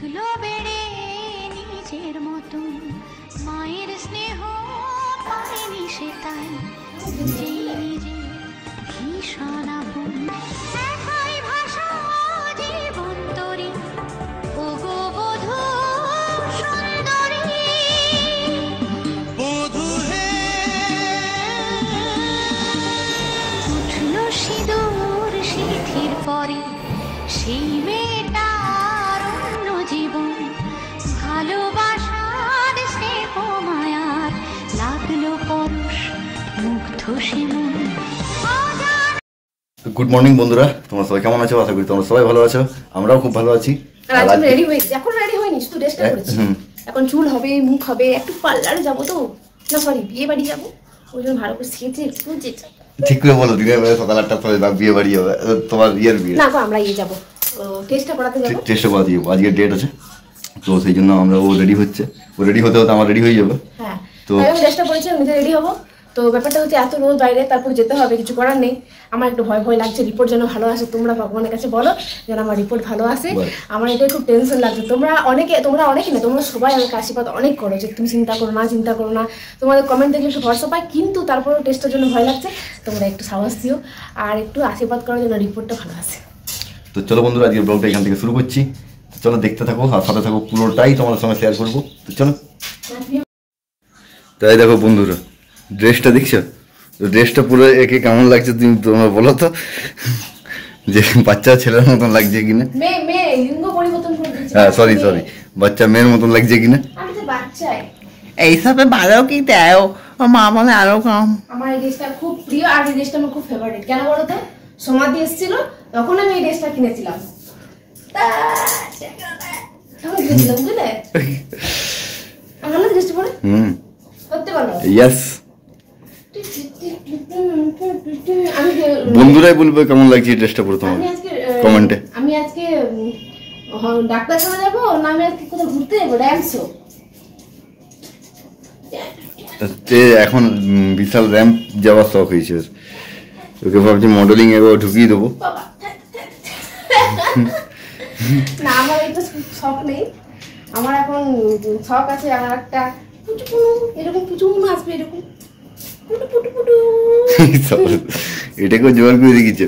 উঠলো বেড়ে নিজের মতন, মায়ের স্নেহ পায়নি সে তাই, নিজেই নিজে ভীষণ আপন, একাই ভাষা জীবন তরি, ওগো বধূ সুন্দরী, বধূ হে। উঠলো সিঁদুর সিঁথির পরে, সেই মেয়েটার অন্য জীবন, ভালোবাসার স্নেহ মায়ার লাগলো পরশ, মুগ্ধ সে মন। গুড মর্নিং বন্ধুরা, তোমরা সবাই কেমন আছো? আশা করি তোমরা সবাই ভালো আছো, আমরাও খুব ভালো আছি। রেডি হয়েছি, এখন রেডি হয়নি, শুধু ড্রেসটা পরেছি। এখন চুল হবে, মুখ হবে, একটু পার্লারে যাবো, তো না সরি বিয়ে বাড়ি যাবো, ওই জন্য ভালো করে সেজে একটু যেতে। ঠিক করে বলো, দিনের বেলা সকাল 8টার পরে বিয়ে বাড়ি হবে, তোমার ইয়ের বিয়ে না গো, আমরা ইয়ে যাবো, টেস্টটা করাতে যাবো। টেস্টটা করাতে যাবো, আজকে ডেট আছে, তো সেই জন্য আমরা ও রেডি হচ্ছে, ও রেডি হতে হতে আমার রেডি হয়ে যাবে। হ্যাঁ, তো আমি ড্রেসটা পরেছি, আমি নিজে রেডি হবো। তো ব্যাপারটা হচ্ছে এত রোদ বাইরে, তারপর যেতে হবে, কিছু করার নেই। আমার একটু ভয় ভয় লাগছে, রিপোর্ট যেন ভালো আসে। তোমরা ভগবানের কাছে বলো যেন আমার রিপোর্ট ভালো আসে। আমার এটা খুব টেনশন লাগছে। তোমরা অনেকে না, তোমরা সবাই আমাকে আশীর্বাদ অনেক করো যে তুমি চিন্তা করো না। তোমাদের কমেন্ট দেখলে একটু ভরসা পাই, কিন্তু তারপরেও টেস্টের জন্য ভয় লাগছে। তোমরা একটু সাহস দিও আর একটু আশীর্বাদ করো যেন রিপোর্টটা ভালো আসে। তো চলো বন্ধুরা, আজকে ব্লগটা এখান থেকে শুরু করছি। চলো দেখতে থাকো আর সাথে থাকো, পুরোটাই তোমাদের সঙ্গে শেয়ার করবো। তো চলো। তাই দেখো বন্ধুরা, ড্রেসটা দেখছো? তো ড্রেসটা পুরো একে কেমন লাগছে তুমি তোমরা বলো তো, যে বাচ্চা ছেলের মতন লাগছে কিনা? হ্যাঁ সরি, বাচ্চা মেয়ের মতন লাগছে কিনা? এইসবে ভালো কি দেও, মা বলে আরো কম। আমার এই ড্রেসটা খুব প্রিয় আর এই ড্রেসটা আমার খুব ফেভারিট। কেন বলো তো, সমাধি এসেছিল তখন আমি এই ড্রেসটা কিনেছিলাম। বন্ধুরাই বলবে কেমন লাগছে ড্রেসটা পরে তোমার কমেন্টে। আমি আজকে ডাক্তারখানা যাবো না, আমি আজকে কোথাও ঘুরতে যাবো, ড্যান্সও। এখন বিশাল র্যাম্প যাওয়ার শখ হয়েছে ওকে, ভাবছি মডেলিং এবার ঢুকিয়ে দেবো। না, আমার এটা শখ নেই, আমার এখন শখ আছে আর একটা, এরকম পুচুমু আসবে, এরকম এটাকেও জোয়ার করে রেখেছে,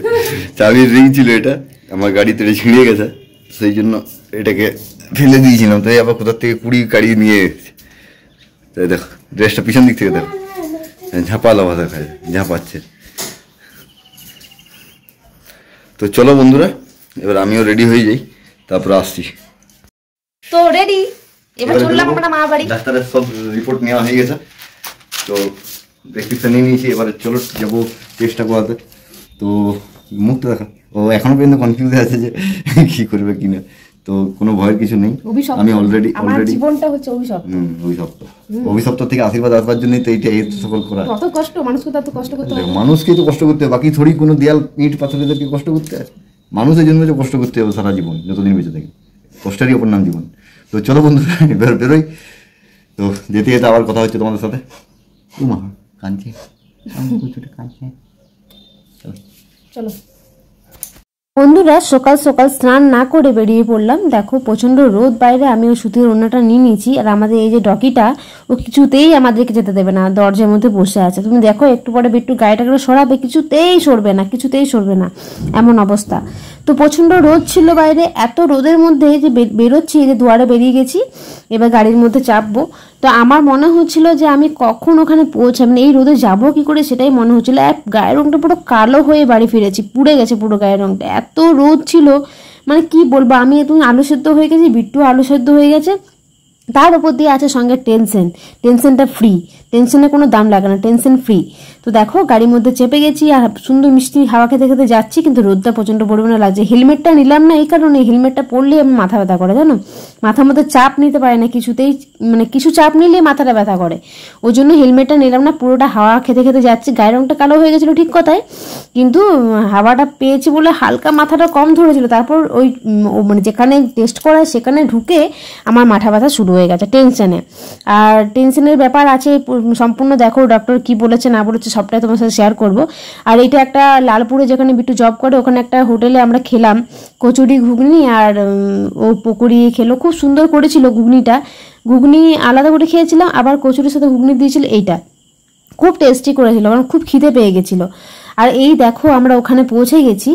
চাবির রিং ছিল এটা, আমার গাড়িতে ছিঁড়ে গেছে, সেই জন্য এটাকে ফেলে দিয়েছিলাম। তাই আবার কোথার থেকে কুড়ি কাড়িয়ে নিয়ে এসেছে। তাই দেখো ড্রেসটা পিছন দিক থেকে দেখো, ঝাঁপালো দেখায়, ঝাঁপাচ্ছে। তো চলো বন্ধুরা, এবার আমিও রেডি হয়ে যাই, তারপর আসছি। তো রেডি, এবার চললাম আমরা মা বাড়ি। ডাক্তারের সব রিপোর্ট নেওয়া হয়ে গেছে, তো প্রেসক্রিপশন নিয়ে নিয়েছি, এবারে চলো যাবো টেস্টটা করাতে। তো মুখটা দেখা, ও এখনো পর্যন্ত কনফিউজ আছে যে কি করবে কিনা, তো কোনো ভয়ের কিছু নেই। আমি অলরেডি জীবনটা হচ্ছে অভিশপ্ত থেকে আশীর্বাদ আসবার জন্যই তো এইটা এই সকল করা। কত কষ্ট, মানুষকে তো কষ্ট করতে হবে, মানুষকেই তো কষ্ট করতে হবে, বাকি থোড়ি কোনো দেয়াল ইট পাথরেদেরকে কষ্ট করতে হয়। মানুষের জন্য যে কষ্ট করতে হবে সারা জীবন, যতদিন বেঁচে থাকে, কষ্টেরই অপর নাম জীবন। তো চলো বন্ধুরা, এবার বেরোই। তো যেতে যেতে আবার কথা হচ্ছে তোমাদের সাথে। কাঁদছে, চলো বন্ধুরা। সকাল সকাল স্নান না করে বেরিয়ে পড়লাম। দেখো প্রচন্ড রোদ বাইরে, আমি ওই সুতির ওড়নাটা নিয়ে নিয়েছি। আর আমাদের এই যে ডকিটা, ও কিছুতেই আমাদেরকে যেতে দেবে না, দরজার মধ্যে বসে আছে। তুমি দেখো একটু পরে একটু গাড়িটা করে সরাবে, কিছুতেই সরবে না, এমন অবস্থা। তো প্রচন্ড রোদ ছিল বাইরে, এত রোদের মধ্যে যে বেরোচ্ছি, যে দুয়ারে বেরিয়ে গেছি, এবার গাড়ির মধ্যে চাপবো। তো আমার মনে হচ্ছিল যে আমি কখন ওখানে পৌঁছাব, মানে এই রোদে যাবো কি করে সেটাই মনে হচ্ছিল। গায়ের রংটা পুরো কালো হয়ে বাড়ি ফিরেছি, পুড়ে গেছে পুরো গায়ের রংটা, এত রোদ ছিল মানে কি বলবো। আমি তুমি আলু সেদ্ধ হয়ে গেছি, বিট্টু আলু সেদ্ধ হয়ে গেছে, তার উপর দিয়ে আছে সঙ্গে টেনশনটা ফ্রি, টেনশনের কোনো দাম লাগে না, টেনশন ফ্রি। তো দেখো গাড়ির মধ্যে চেপে গেছি আর সুন্দর মিষ্টি হাওয়া খেতে খেতে যাচ্ছি, কিন্তু রোদটা প্রচন্ড পরিমাণে লাগছে। হেলমেটটা নিলাম না এই কারণে, হেলমেটটা পরলেই আমি মাথা ব্যথা করে, জানো, মাথার মধ্যে চাপ নিতে পারে না কিছুতেই, মানে কিছু চাপ নিলে মাথাটা ব্যথা করে, ওই জন্য হেলমেটটা নিলাম না। পুরোটা হাওয়া খেতে খেতে যাচ্ছি, গায়ের রংটা কালো হয়ে গেছিলো ঠিক কথাই, কিন্তু হাওয়াটা পেয়েছি বলে হালকা মাথাটা কম ধরেছিল। তারপর ওই মানে যেখানে টেস্ট করায় সেখানে ঢুকে আমার মাথা ব্যথা শুরু হয়ে গেছে টেনশনে। আর টেনশনের ব্যাপার আছে, সম্পূর্ণ দেখো ডক্টর কি বলেছে না বলেছে সবটাই তোমার সাথে শেয়ার করব। আর এটা একটা লালপুরে যেখানে বিট্টু জব করে ওখানে একটা হোটেলে আমরা খেলাম কচুরি ঘুগনি, আর ও পকোড়ি খেলো, খুব সুন্দর করেছিল ঘুগনিটা। ঘুগনি আলাদা করে খেয়েছিলাম, আবার কচুরির সাথে ঘুগনি দিয়েছিল, এইটা খুব টেস্টি করেছিল, কারণ খুব খিদে পেয়ে গেছিলো। আর এই দেখো আমরা ওখানে পৌঁছে গেছি,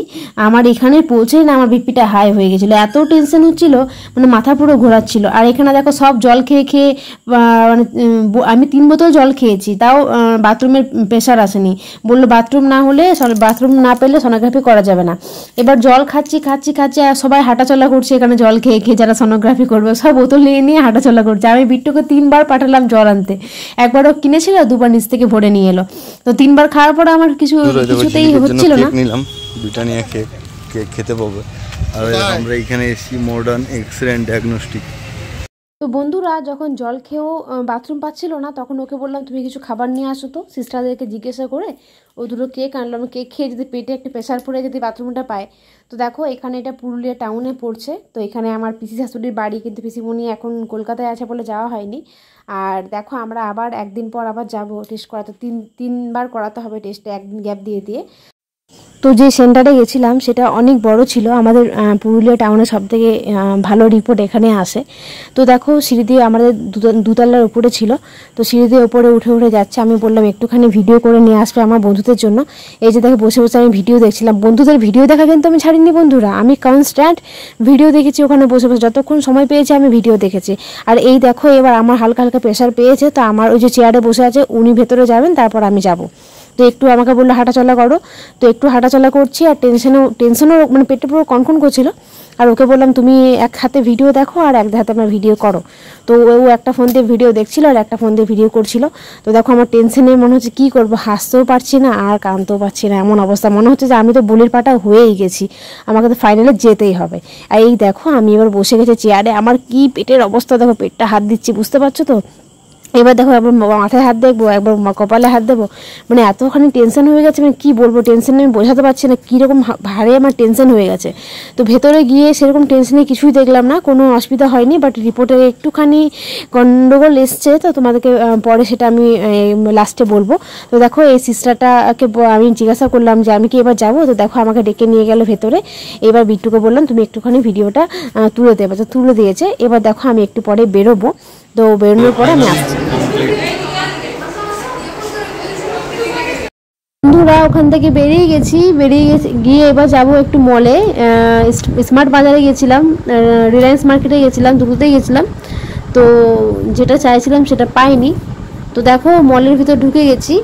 আমার এখানে পৌঁছেই না আমার বিপিটা হাই হয়ে গেছিলো, এত টেনশন হচ্ছিল মানে মাথা পুরো ঘোরাচ্ছিল। আর এখানে দেখো সব জল খেয়ে খেয়ে মানে আমি 3 বোতল জল খেয়েছি, তাও বাথরুমের প্রেশার আসেনি, বললো বাথরুম না হলে বাথরুম না পেলে সোনোগ্রাফি করা যাবে না। এবার জল খাচ্ছি খাচ্ছি খাচ্ছি আর সবাই হাঁটাচলা করছে এখানে জল খেয়ে খেয়ে, যারা সোনোগ্রাফি করবে সব বোতল নিয়ে নিয়ে হাঁটাচলা করছে। আমি বিট্টুকে 3 বার পাঠালাম জল আনতে, একবারও কিনেছিল, 2বার নিচ থেকে ভরে নিয়ে এলো। তো 3 বার খাওয়ার পরে আমার কিছুতেই হচ্ছিল না। নিলাম ব্রিটানিয়া কেক, কেক খেতে পাবো। আর আমরা এখানে এসেছি মডার্ন এক্স-রে ডায়াগনস্টিক। তো বন্ধুরা যখন জল খেয়েও বাথরুম পাচ্ছিল না, তখন ওকে বললাম তুমি কিছু খাবার নিয়ে আসো তো, সিস্টারদেরকে জিজ্ঞাসা করে ও 2টো কেক আনলাম। কেক খেয়ে যদি পেটে একটু প্রেশার পড়ে যদি বাথরুমটা পায়। তো দেখো এখানে এটা পুরুলিয়া টাউনে পড়ছে, তো এখানে আমার পিসি শাশুড়ির বাড়ি, কিন্তু পিসিমণি এখন কলকাতায় আছে বলে যাওয়া হয়নি। আর দেখো আমরা আবার একদিন পর আবার যাবো টেস্ট করাতে, 3বার করাতে হবে টেস্টে, একদিন গ্যাপ দিয়ে দিয়ে। তো যে সেন্টারে গেছিলাম সেটা অনেক বড় ছিল, আমাদের পুরুলিয়া টাউনে সবথেকে ভালো রিপোর্ট এখানে আসে। তো দেখো সিঁড়ি দিয়ে আমাদের 2তলার উপরে ছিল, তো সিঁড়ি দিয়ে উপরে উঠে উঠে যাচ্ছে। আমি বললাম একটুখানি ভিডিও করে নিয়ে আসবে আমার বন্ধুদের জন্য। এই যে দেখো বসে বসে আমি ভিডিও দেখছিলাম, বন্ধুদের ভিডিও দেখা কিন্তু আমি ছাড়িনি বন্ধুরা, আমি কনস্ট্যান্ট ভিডিও দেখেছি ওখানে বসে বসে, যতক্ষণ সময় পেয়েছি আমি ভিডিও দেখেছি। আর এই দেখো এবার আমার হালকা হালকা প্রেশার পেয়েছে, তো আমার ওই যে চেয়ারে বসে আছে উনি ভেতরে যাবেন, তারপর আমি যাব। তো একটু আমাকে বললো হাঁটাচলা করো, তো একটু হাঁটাচলা করছি। আর টেনশনও মানে পেটে পুরো কনকন করছিল। আর ওকে বললাম তুমি এক হাতে ভিডিও দেখো আর এক হাতে আমার ভিডিও করো। তো ও একটা ফোন দিয়ে ভিডিও দেখছিল আর একটা ফোন দিয়ে ভিডিও করছিল। তো দেখো আমার টেনশনে মনে হচ্ছে কী করবো, হাসতেও পারছি না আর কাঁদতেও পারছি না, এমন অবস্থা মনে হচ্ছে যে আমি তো বলির পাটা হয়েই গেছি, আমাকে তো ফাইনালে যেতেই হবে। আর এই দেখো আমি এবার বসে গেছি চেয়ারে, আমার কি পেটের অবস্থা দেখো, পেটটা হাত দিচ্ছি, বুঝতে পারছো তো। এবার দেখো একবার মাথায় হাত দেখবো, একবার কপালে হাত দেবো, মানে এতখানি টেনশন হয়ে গেছে, মানে কী বলবো, টেনশনে আমি বোঝাতে পারছি না কীরকম ভারে আমার টেনশন হয়ে গেছে। তো ভেতরে গিয়ে সেরকম টেনশনে কিছুই দেখলাম না, কোনো অসুবিধা হয়নি, বাট রিপোর্টে একটুখানি গন্ডগোল এসছে, তো তোমাদেরকে পরে সেটা আমি লাস্টে বলবো। তো দেখো এই সিস্টারটাকে আমি জিজ্ঞাসা করলাম যে আমি কি এবার যাবো, তো দেখো আমাকে ডেকে নিয়ে গেল ভেতরে। এবার বিট্টুকে বললাম তুমি একটুখানি ভিডিওটা তুলে দেবে, তো তুলে দিয়েছে। এবার দেখো আমি একটু পরে বেরোবো, তো বেরোনোর পরে আমি আসছি। বন্ধুরা ওখান থেকে বেরিয়ে গেছি গিয়ে এবার যাবো একটু মলে, স্মার্ট বাজারে গেছিলাম, রিলায়েন্স মার্কেটে গেছিলাম, দুটোতেই গেছিলাম। তো যেটা চাইছিলাম সেটা পাইনি। তো দেখো মলের ভিতর ঢুকে গেছি,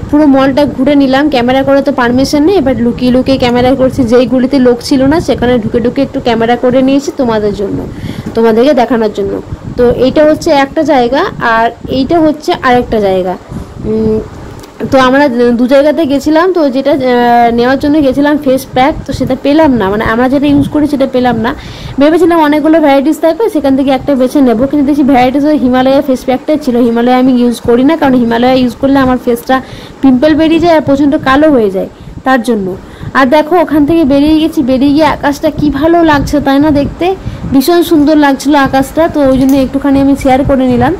পুরো মলটা ঘুরে নিলাম, ক্যামেরা করে তো পারমিশন নেই, এবার লুকিয়ে লুকিয়ে ক্যামেরা করছি, যেইগুলিতে লোক ছিল না সেখানে ঢুকে ঢুকে একটু ক্যামেরা করে নিয়েছি তোমাদের জন্য, তোমাদেরকে দেখানোর জন্য। তো এইটা হচ্ছে একটা জায়গা আর এইটা হচ্ছে আরেকটা জায়গা। তো আমরা 2 জায়গাতে গেছিলাম। তো যেটা নেওয়ার জন্য গেছিলাম ফেস প্যাক, তো সেটা পেলাম না, মানে আমরা যেটা ইউজ করি সেটা পেলাম না। ভেবেছিলাম অনেকগুলো ভ্যারাইটিস থাকবে, সেখান থেকে একটা বেছে নেবো, কিন্তু দেখছি ভ্যারাইটিস ওই হিমালয়া ফেস প্যাকটাই ছিল। হিমালয়া আমি ইউজ করি না, কারণ হিমালয়া ইউজ করলে আমার ফেসটা পিম্পল বেরিয়ে যায় আর প্রচণ্ড কালো হয়ে যায়, তার জন্য। আর দেখো ওখান থেকে বেরিয়ে গেছি, বেরিয়ে গিয়ে আকাশটা কি ভালো লাগছে তাই না, দেখতে ভীষণ সুন্দর লাগছিল আকাশটা। তো ওই জন্য একটুখানি আমি শেয়ার করে নিলাম,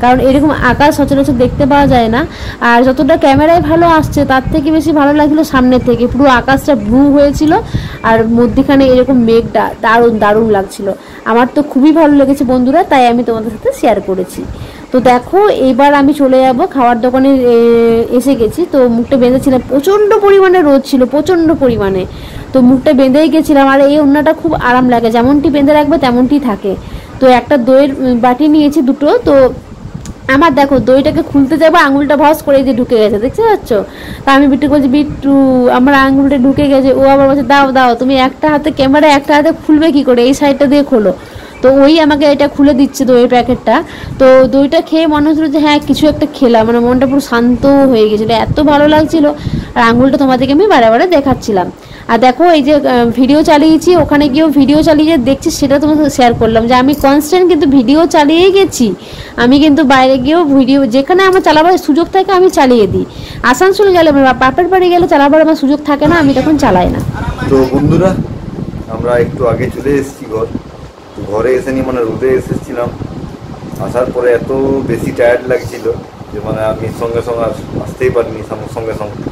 কারণ এরকম আকাশ সচরাচর দেখতে পাওয়া যায় না। আর যতটা ক্যামেরায় ভালো আসছে তার থেকে বেশি ভালো লাগছিলো সামনের থেকে, পুরো আকাশটা ব্লু হয়েছিল আর মধ্যখানে এরকম মেঘটা দারুণ দারুণ লাগছিল। আমার তো খুবই ভালো লেগেছে বন্ধুরা, তাই আমি তোমাদের সাথে শেয়ার করেছি। তো দেখো এবার আমি চলে যাব খাওয়ার দোকানে এসে গেছি। তো মুখটা বেঁধেছিলাম, প্রচণ্ড পরিমাণে রোদ ছিল, প্রচণ্ড পরিমাণে, তো মুখটা বেঁধেই গেছিলাম। আর এই ওড়নাটা খুব আরাম লাগে, যেমনটি বেঁধে রাখবে তেমনটি থাকে। তো একটা দইয়ের বাটি নিয়েছি 2টো। তো আমার দেখো দইটাকে খুলতে যাবো, আঙুলটা ভস করে যে ঢুকে গেছে, দেখতে পাচ্ছ। তা আমি বিট্টু বলছি বিট্টু আমার আঙুলটা ঢুকে গেছে, ও আবার বলছে দাও দাও, তুমি একটা হাতে ক্যামেরা একটা হাতে খুলবে কি করে, এই সাইডটা দিয়ে খোলো। তো ওই আমাকে এটা খুলে দিচ্ছে দইয়ের প্যাকেটটা। তো দইটা খেয়ে মনে হচ্ছিলো যে হ্যাঁ কিছু একটা খেলাম, মানে মনটা পুরো শান্ত হয়ে গেছিলো, এত ভালো লাগছিল। আর আঙুলটা তোমাদেরকে আমি বারে বারে দেখাচ্ছিলাম। আর দেখো এই যে ভিডিও চালিয়েছি, ওখানে গিয়েও ভিডিও চালিয়ে দেখছি, সেটা তোমাদের শেয়ার করলাম যে আমি কনস্ট্যান্ট কিন্তু ভিডিও চালিয়েই গেছি। আমি কিন্তু বাইরে গিয়েও ভিডিও যেখানে আমার চালাবার সুযোগ থাকে আমি চালিয়ে দিই। আসানসোল গেলে বাপের বাড়ি গেলে চালাবার আমার সুযোগ থাকে না, আমি তখন চালাই না। তো বন্ধুরা আমরা একটু আগে চলে এসেছি ঘরে এসে নি, মানে রোদে এসেছিলাম, আসার পরে এত বেশি টায়ার্ড লাগছিল যে মানে আমি সঙ্গে সঙ্গে আসতেই পারিনি, সঙ্গে সঙ্গে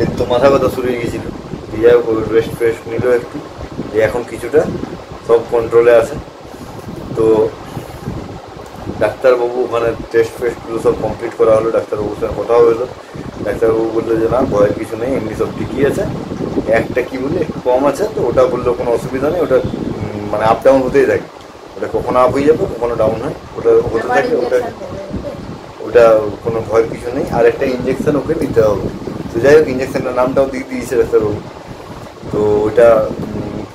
এর তো মাথা ব্যথা শুরু হয়ে গেছিলো। যাই হোক রেস্ট ফ্রেস্ট নিল একটু, এখন কিছুটা সব কন্ট্রোলে আছে। তো ডাক্তারবাবু ওখানে টেস্ট ফেস্টগুলো সব কমপ্লিট করা হলো, ডাক্তারবাবুর সঙ্গে কথা হলো। ডাক্তারবাবু বললো যে না ভয়ের কিছু নেই, এমনি সব ঠিকই আছে, একটা কি বললে একটু কম আছে। তো ওটা বললো কোনো অসুবিধা নেই, ওটা মানে আপ ডাউন হতেই থাকে, ওটা কখনো আপ হয়ে যাবে কখনো ডাউন হয়, ওটা হতে থাকে, ওটা কোনো ভয়ের কিছু নেই। আর একটা ইঞ্জেকশন ওকে নিতে হবে। তো যাই হোক ইঞ্জেকশনটার নামটাও দিয়ে দিয়েছে ডাক্তারবাবু। তো ওইটা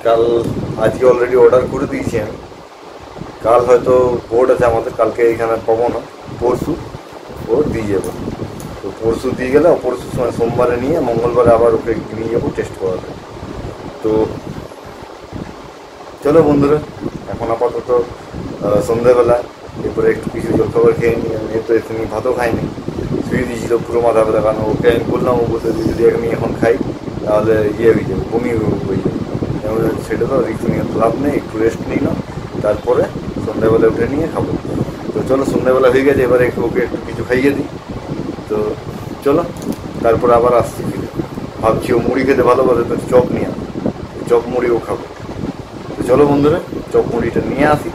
কাল আজকে অলরেডি অর্ডার করে দিয়েছি আমি। কাল হয়তো বোর্ড আছে আমাদের, কালকে এখানে পাবো না, পরশু ও দিয়ে যাবো। তো পরশু দিয়ে গেলে পরশু সময় সোমবারে নিয়ে মঙ্গলবারে আবার ওকে নিয়ে যাবো টেস্ট করাতে। তো চলো বন্ধুরা, এখন আপাতত সন্ধ্যেবেলা এরপরে একটু কিছু জলখাবার খেয়ে নিই। আমি তো এখানে ভাতও খাইনি, শুয়ে দিয়েছিল পুরো মাথা ব্যথা। কারণ ওকে আমি বললাম, ও বলতে যদি আমি এখন খাই তাহলে ইয়ে হয়ে যাবে, বমি হয়ে যাবে। সেটা তো রিস্ক নিয়ে লাভ নেই, একটু রেস্ট নিই না, তারপরে সন্ধ্যাবেলা উঠে নিয়ে খাবো। তো চলো সন্ধ্যাবেলা হয়ে গেছে, এবারে ওকে একটু কিছু খাইয়ে দিই। তো চলো তারপরে আবার আসছি ফিরে। ভাবছি ও মুড়ি খেতে ভালোবাসে, তো চপ নিয়ে চপ মুড়িও খাবো। তো চলো বন্ধুরা চপ মুড়িটা নিয়ে আসি।